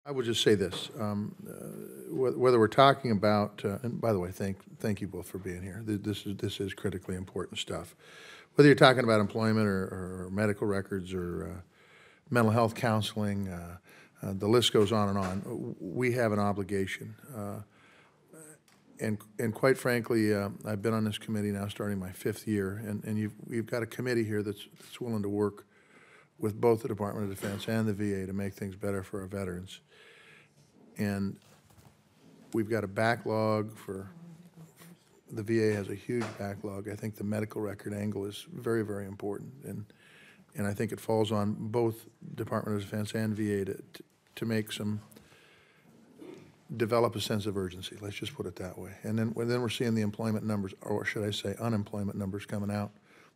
I would just say this, whether we're talking about, and by the way, thank you both for being here. This is critically important stuff. Whether you're talking about employment or medical records or mental health counseling, the list goes on and on. We have an obligation. And quite frankly, I've been on this committee now starting my 5th year, and you've got a committee here that's willing to work with both the Department of Defense and the VA to make things better for our veterans. And we've got a backlog for, the VA has a huge backlog. I think the medical record angle is very, very important. And I think it falls on both Department of Defense and VA to make some, develop a sense of urgency. Let's just put it that way. And then we're seeing the employment numbers, or should I say unemployment numbers coming out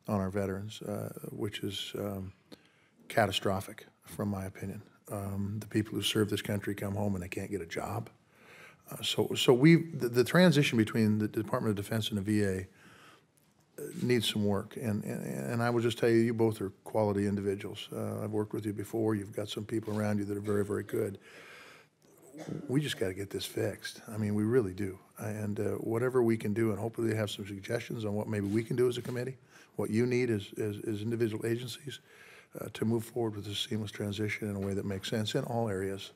on our veterans, which is catastrophic from my opinion. The people who serve this country come home and they can't get a job. So the transition between the Department of Defense and the VA needs some work. And I will just tell you, you both are quality individuals. I've worked with you before. You've got some people around you that are very, very good. We just got to get this fixed. I mean, we really do. And whatever we can do, and hopefully they have some suggestions on what maybe we can do as a committee, what you need as individual agencies, to move forward with this seamless transition in a way that makes sense in all areas,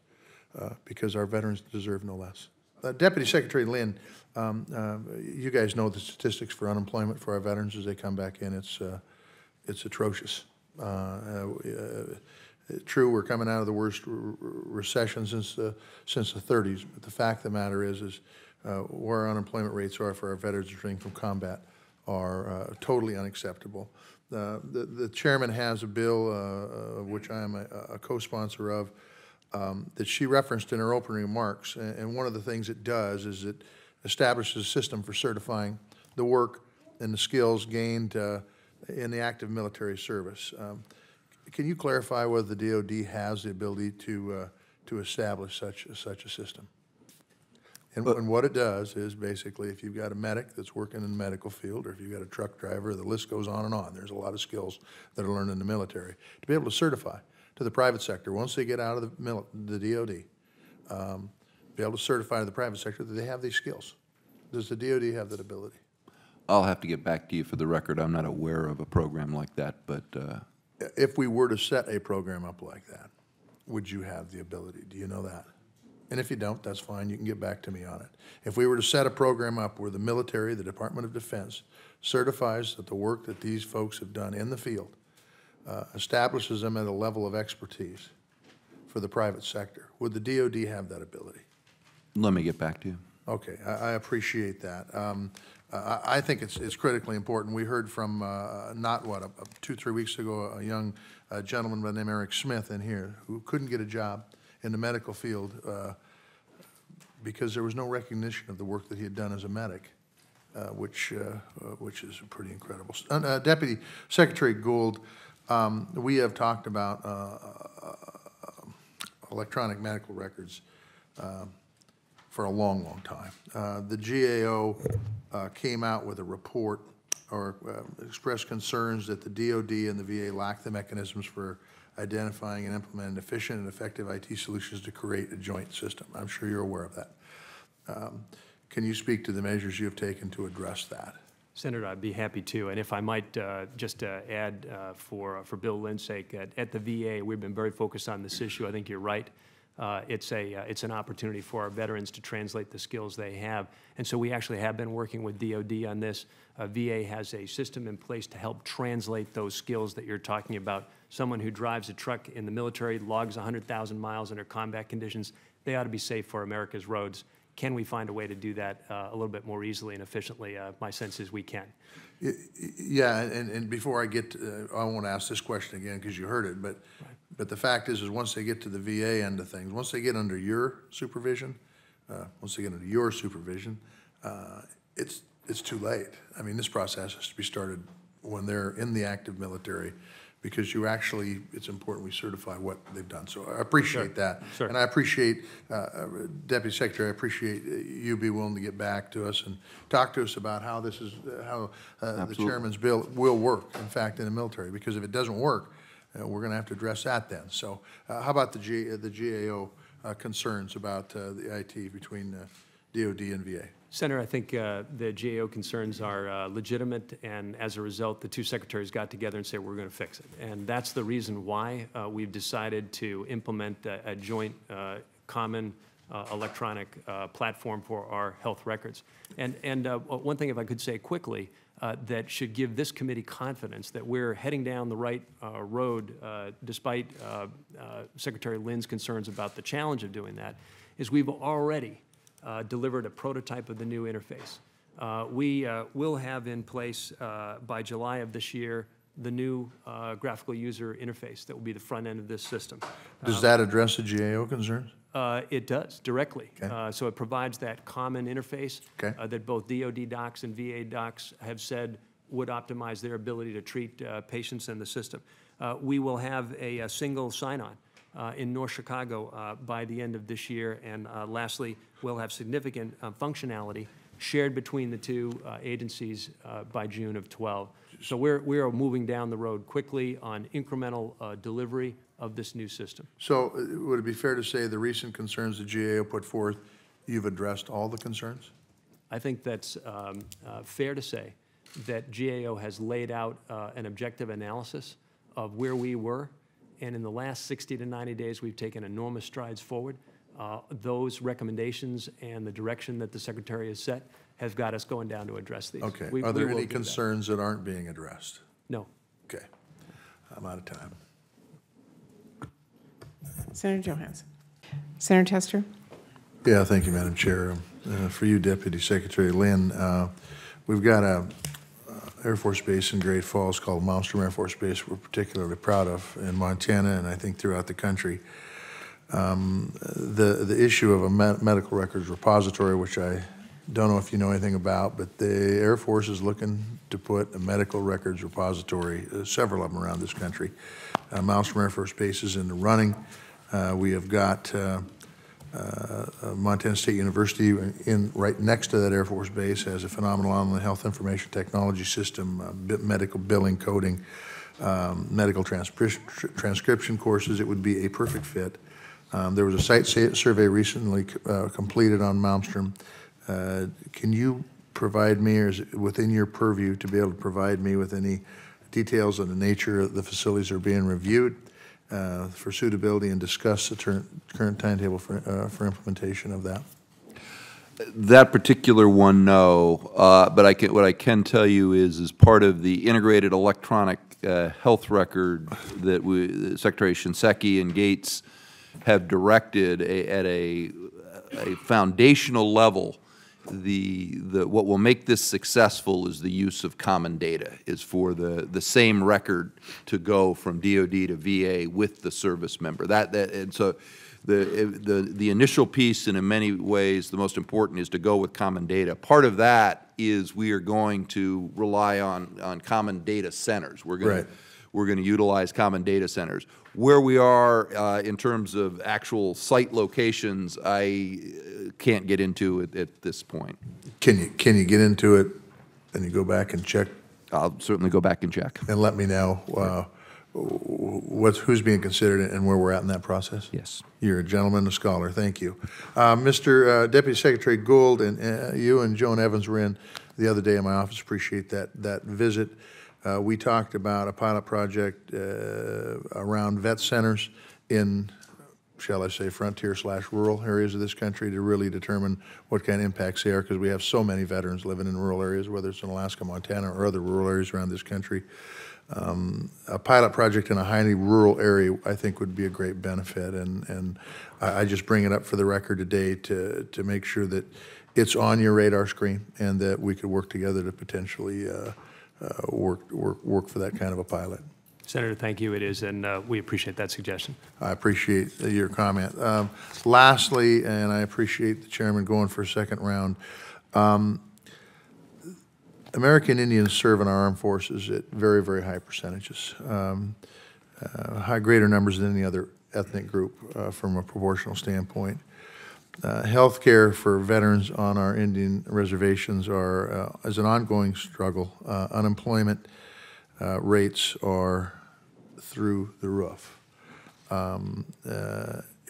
because our veterans deserve no less. Deputy Secretary Lynn, you guys know the statistics for unemployment for our veterans as they come back in. It's atrocious. True, we're coming out of the worst recession since the 30s, but the fact of the matter is where our unemployment rates are for our veterans returning from combat are totally unacceptable. The chairman has a bill, which I am a co-sponsor of, that she referenced in her opening remarks. And one of the things it does is it establishes a system for certifying the work and the skills gained in the active military service. Can you clarify whether the DoD has the ability to establish such a system? And what it does is basically, if you've got a medic that's working in the medical field, or if you've got a truck driver, the list goes on and on. There's a lot of skills that are learned in the military. To be able to certify to the private sector, once they get out of the DoD, be able to certify to the private sector that they have these skills. Does the DoD have that ability? I'll have to get back to you for the record. I'm not aware of a program like that, but... If we were to set a program up like that, would you have the ability? Do you know that? And if you don't, that's fine. You can get back to me on it. If we were to set a program up where the military, the Department of Defense, certifies that the work that these folks have done in the field establishes them at a level of expertise for the private sector, would the DoD have that ability? Let me get back to you. Okay, I appreciate that. I think it's critically important. We heard from, 2-3 weeks ago, a young gentleman by the name of Eric Smith in here who couldn't get a job in the medical field because there was no recognition of the work that he had done as a medic, which is pretty incredible. Deputy Secretary Gould, we have talked about electronic medical records for a long, long time. The GAO came out with a report or expressed concerns that the DoD and the VA lack the mechanisms for identifying and implementing efficient and effective IT solutions to create a joint system. I'm sure you're aware of that. Can you speak to the measures you have taken to address that? Senator, I'd be happy to. And if I might just add for Bill Lynn's sake, at the VA, we've been very focused on this issue. I think you're right. It's an opportunity for our veterans to translate the skills they have. And so we actually have been working with DoD on this. VA has a system in place to help translate those skills that you're talking about. Someone who drives a truck in the military, logs 100,000 miles under combat conditions, they ought to be safe for America's roads. Can we find a way to do that a little bit more easily and efficiently? My sense is we can. Yeah, and before I get to, I won't ask this question again because you heard it, but the fact is once they get to the VA end of things, once they get under your supervision, it's too late. I mean, this process has to be started when they're in the active military, because you actually, it's important we certify what they've done. So I appreciate that. Sure. And I appreciate, Deputy Secretary, I appreciate you be willing to get back to us and talk to us about how this is, how the chairman's bill will work, in fact, in the military. Because if it doesn't work, we're going to have to address that then. So how about the GAO concerns about the IT between DOD and VA. Senator, I think the GAO concerns are legitimate, and as a result, the two secretaries got together and said, we're going to fix it. And that's the reason why we've decided to implement a joint common electronic platform for our health records. And one thing, if I could say quickly, that should give this committee confidence that we're heading down the right road, despite Secretary Lynn's concerns about the challenge of doing that, is we've already delivered a prototype of the new interface. We will have in place by July of this year the new graphical user interface that will be the front end of this system. Does that address the GAO concerns? It does, directly. Okay. So it provides that common interface Okay. that both DOD docs and VA docs have said would optimize their ability to treat patients in the system. We will have a single sign-on in North Chicago by the end of this year. And lastly, we'll have significant functionality shared between the two agencies by June of 12. So we are moving down the road quickly on incremental delivery of this new system. So would it be fair to say the recent concerns the GAO put forth, you've addressed all the concerns? I think that's fair to say that GAO has laid out an objective analysis of where we were, and in the last 60 to 90 days, we've taken enormous strides forward. Those recommendations and the direction that the Secretary has set has got us going down to address these. Okay. We Are there will any do that. concerns that aren't being addressed? No. Okay. I'm out of time. Senator Johansson. Senator Tester. Yeah, thank you, Madam Chair. For you, Deputy Secretary Lynn, we've got a Air Force Base in Great Falls called Malmstrom Air Force Base we're particularly proud of in Montana and I think throughout the country. The issue of a medical records repository, which I don't know if you know anything about, but the Air Force is looking to put a medical records repository, several of them around this country. Malmstrom Air Force Base is in the running. We have got Montana State University right next to that Air Force Base has a phenomenal online health information technology system, medical billing, coding, medical transcription courses. It would be a perfect fit. There was a site survey recently completed on Malmstrom. Can you provide me, or is it within your purview to be able to provide me with any details on the nature of the facilities that are being reviewed for suitability and discuss the current timetable for implementation of that? That particular one, no. But what I can tell you is, as part of the integrated electronic health record that Secretary Shinseki and Gates have directed at a foundational level, what will make this successful is the use of common data, is for the same record to go from DOD to VA with the service member. And so the initial piece, and in many ways the most important, is to go with common data. Part of that is we are going to rely on common data centers. We're going to utilize common data centers. Where we are in terms of actual site locations, I can't get into it at this point. Can you get into it and you go back and check? I'll certainly go back and check. And let me know who's being considered and where we're at in that process? Yes. You're a gentleman, a scholar. Thank you. Mr. Deputy Secretary Gould, and you and Joan Evans were in the other day in my office. Appreciate that visit. We talked about a pilot project around vet centers in, shall I say, frontier/rural areas of this country to really determine what kind of impacts they are, because we have so many veterans living in rural areas, whether it's in Alaska, Montana, or other rural areas around this country. A pilot project in a highly rural area, I think, would be a great benefit, and I just bring it up for the record today to make sure that it's on your radar screen and that we could work together to potentially work for that kind of a pilot. Senator, thank you. It is, and we appreciate that suggestion. I appreciate your comment. Lastly, and I appreciate the chairman going for a second round, American Indians serve in our armed forces at very, very high percentages, greater numbers than any other ethnic group from a proportional standpoint. Health care for veterans on our Indian reservations is an ongoing struggle. Unemployment rates are through the roof.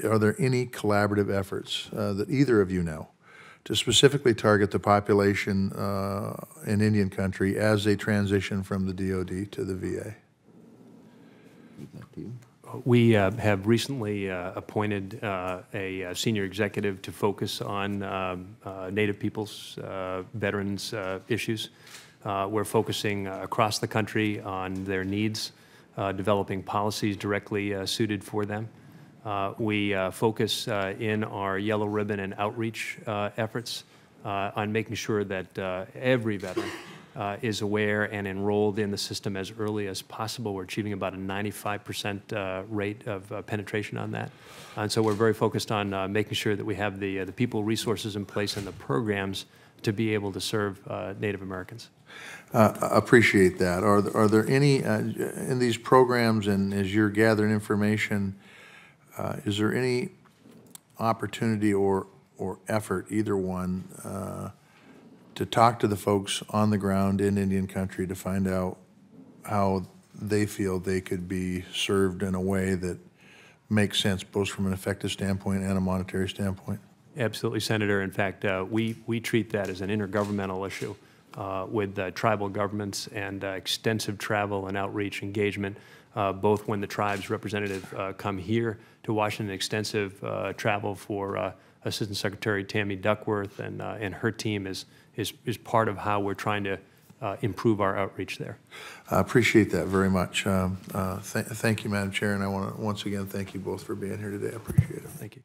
are there any collaborative efforts that either of you know to specifically target the population in Indian country as they transition from the DoD to the VA? We have recently appointed a senior executive to focus on Native peoples, veterans issues. We're focusing across the country on their needs, developing policies directly suited for them. We focus in our yellow ribbon and outreach efforts on making sure that every veteran is aware and enrolled in the system as early as possible. We're achieving about a 95% rate of penetration on that. And so we're very focused on making sure that we have the people, resources in place, and the programs to be able to serve Native Americans. Appreciate that. Are there any, in these programs and as you're gathering information, is there any opportunity or effort, either one, to talk to the folks on the ground in Indian country to find out how they feel they could be served in a way that makes sense, both from an effective standpoint and a monetary standpoint? Absolutely, Senator. In fact, we treat that as an intergovernmental issue with tribal governments and extensive travel and outreach engagement, both when the tribe's representative come here to Washington, extensive travel for Assistant Secretary Tammy Duckworth and her team is part of how we're trying to improve our outreach there. I appreciate that very much. Thank you, Madam Chair, and I want to once again thank you both for being here today. I appreciate it. Thank you.